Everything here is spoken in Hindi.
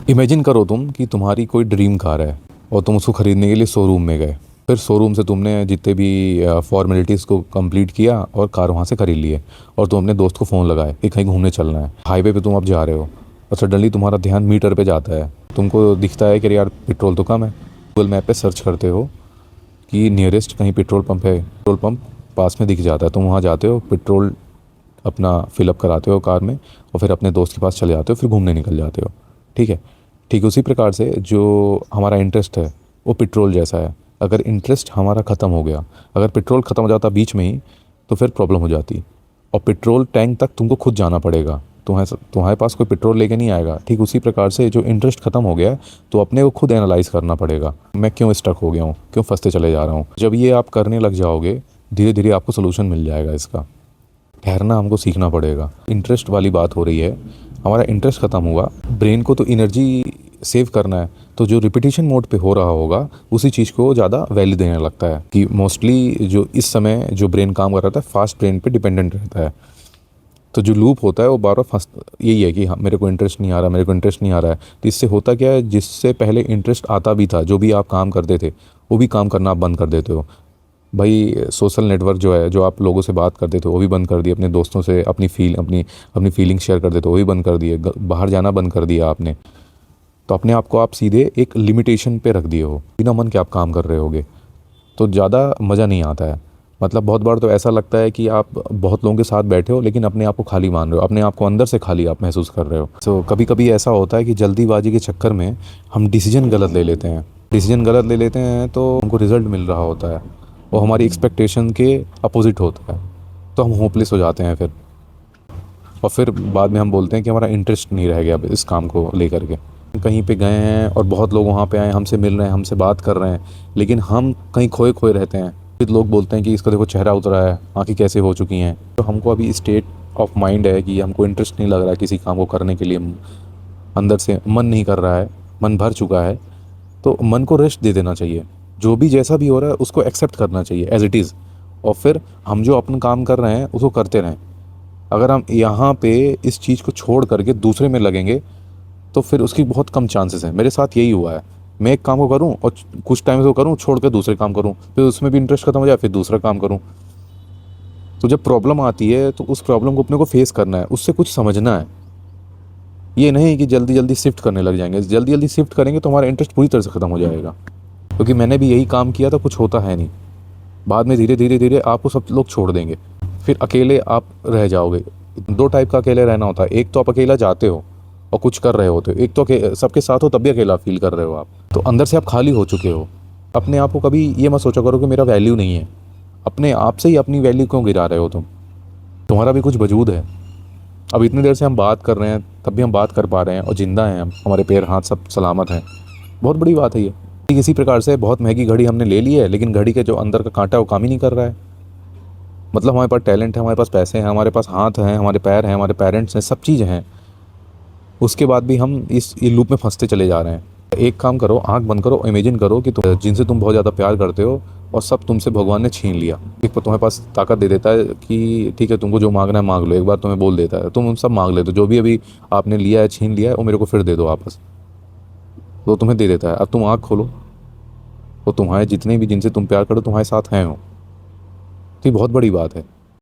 इमेजिन करो तुम कि तुम्हारी कोई ड्रीम कार है और तुम उसको ख़रीदने के लिए शोरूम में गए। फिर शोरूम से तुमने जितने भी फॉर्मेलिटीज़ को कंप्लीट किया और कार वहाँ से खरीद लिए। और तुम अपने दोस्त को फ़ोन लगाए कि कहीं घूमने चलना है। हाईवे पे तुम अब जा रहे हो और सडनली तुम्हारा ध्यान मीटर पे जाता है। तुमको दिखता है कि यार पेट्रोल तो कम है। गूगल मैप पे सर्च करते हो कि नियरेस्ट कहीं पेट्रोल पंप है। पेट्रोल पंप पास में दिख जाता है। तुम वहाँ जाते हो, पेट्रोल अपना फिलअप कराते हो कार में और फिर अपने दोस्त के पास चले जाते हो, फिर घूमने निकल जाते हो। ठीक है। ठीक उसी प्रकार से जो हमारा इंटरेस्ट है वो पेट्रोल जैसा है। अगर इंटरेस्ट हमारा ख़त्म हो गया, अगर पेट्रोल ख़त्म हो जाता बीच में ही, तो फिर प्रॉब्लम हो जाती। और पेट्रोल टैंक तक तुमको खुद जाना पड़ेगा। तुम्हारे पास कोई पेट्रोल लेके नहीं आएगा। ठीक उसी प्रकार से जो इंटरेस्ट ख़त्म हो गया है, तो अपने को खुद एनालाइज करना पड़ेगा, मैं क्यों स्टक हो गया हूँ, क्यों फंसते चले जा रहा हूँ। जब ये आप करने लग जाओगे, धीरे धीरे आपको सोल्यूशन मिल जाएगा इसका। ठहरना हमको सीखना पड़ेगा। इंटरेस्ट वाली बात हो रही है, हमारा इंटरेस्ट ख़त्म हुआ, ब्रेन को तो एनर्जी सेव करना है, तो जो रिपीटिशन मोड पे हो रहा होगा उसी चीज़ को ज़्यादा वैल्यू देने लगता है। कि मोस्टली जो इस समय जो ब्रेन काम कर रहा था फास्ट ब्रेन पे डिपेंडेंट रहता है। तो जो लूप होता है वो बार बार फंस, यही है कि हाँ मेरे को इंटरेस्ट नहीं आ रहा, मेरे को इंटरेस्ट नहीं आ रहा है। तो इससे होता क्या है, जिससे पहले इंटरेस्ट आता भी था, जो भी आप काम करते थे वो भी काम करना आप बंद कर देते हो। भाई सोशल नेटवर्क जो है, जो आप लोगों से बात करते थे वो भी बंद कर दिए। अपने दोस्तों से अपनी फीलिंग शेयर करते थे वो भी बंद कर दिए। बाहर जाना बंद कर दिया आपने। तो अपने आप को आप सीधे एक लिमिटेशन पे रख दिए हो, बिना मन के आप काम कर रहे होगे, तो ज़्यादा मज़ा नहीं आता है। मतलब बहुत बार तो ऐसा लगता है कि आप बहुत लोगों के साथ बैठे हो लेकिन अपने आप को खाली मान रहे हो, अपने आप को अंदर से खाली आप महसूस कर रहे हो। तो कभी कभी ऐसा होता है कि जल्दीबाजी के चक्कर में हम डिसीजन गलत ले लेते हैं। डिसीजन गलत ले लेते हैं तो हमको रिजल्ट मिल रहा होता है वो हमारी एक्सपेक्टेशन के अपोजिट होता है। तो हम होपलेस हो जाते हैं फिर। और फिर बाद में हम बोलते हैं कि हमारा इंटरेस्ट नहीं रह गया अब इस काम को लेकर के। कहीं पे गए हैं और बहुत लोग वहाँ पे आए, हमसे मिल रहे हैं, हमसे बात कर रहे हैं, लेकिन हम कहीं खोए खोए रहते हैं। फिर लोग बोलते हैं कि इसका देखो चेहरा उतरा है, आँखें कैसे हो चुकी हैं। तो हमको अभी स्टेट ऑफ माइंड है कि हमको इंटरेस्ट नहीं लग रहा है किसी काम को करने के लिए। अंदर से मन नहीं कर रहा है, मन भर चुका है। तो मन को रेस्ट दे देना चाहिए। जो भी जैसा भी हो रहा है उसको एक्सेप्ट करना चाहिए एज इट इज़। और फिर हम जो अपना काम कर रहे हैं उसको करते रहें। अगर हम यहाँ पे इस चीज़ को छोड़ करके दूसरे में लगेंगे तो फिर उसकी बहुत कम चांसेस हैं। मेरे साथ यही हुआ है। मैं एक काम को करूँ और कुछ टाइम से वो करूँ, छोड़ कर दूसरे काम करूँ, फिर उसमें भी इंटरेस्ट खत्म हो जाए, फिर दूसरा काम करूँ। तो जब प्रॉब्लम आती है तो उस प्रॉब्लम को अपने को फेस करना है, उससे कुछ समझना है। ये नहीं कि जल्दी जल्दी शिफ्ट करने लग जाएंगे। जल्दी जल्दी शिफ्ट करेंगे तो हमारा इंटरेस्ट पूरी तरह से ख़त्म हो जाएगा। क्योंकि मैंने भी यही काम किया था, कुछ होता है नहीं। बाद में धीरे धीरे धीरे आपको सब लोग छोड़ देंगे, फिर अकेले आप रह जाओगे। दो टाइप का अकेले रहना होता है। एक तो आप अकेला जाते हो और कुछ कर रहे होते हो, एक तो सबके साथ हो तब भी अकेला फील कर रहे हो आप। तो अंदर से आप खाली हो चुके हो। अपने आप को कभी ये मत सोचा करो कि मेरा वैल्यू नहीं है। अपने आप से ही अपनी वैल्यू क्यों गिरा रहे हो तुम? तुम्हारा भी कुछ वजूद है। अब इतनी देर से हम बात कर रहे हैं तब भी हम बात कर पा रहे हैं और ज़िंदा हैं हम, हमारे पैर हाथ सब सलामत हैं। बहुत बड़ी बात है ये। ठीक इसी प्रकार से बहुत महंगी घड़ी हमने ले ली है, लेकिन घड़ी के जो अंदर का कांटा है वो काम ही नहीं कर रहा है। मतलब हमारे पास टैलेंट है, हमारे पास पैसे हैं, हमारे पास हाथ हैं, हमारे पैर हैं, हमारे पेरेंट्स हैं, सब चीज़ हैं। उसके बाद भी हम इस लूप में फंसते चले जा रहे हैं। एक काम करो, आंख बंद करो, इमेजिन करो कि तुम जिनसे तुम बहुत ज़्यादा प्यार करते हो और सब तुमसे भगवान ने छीन लिया। एक बार तुम्हारे पास ताकत दे देता है कि ठीक है तुमको जो मांगना है मांग लो। एक बार तुम्हें बोल देता है, तुम उन सब मांग लेते हो, जो भी अभी आपने लिया है, छीन लिया है, वो मेरे को फिर दे दो वापस। तो तुम्हें दे देता है। अब तुम आँख खोलो तो तुम्हारे जितने भी जिनसे तुम प्यार करो तुम्हारे साथ हैं हो। तो ये बहुत बड़ी बात है।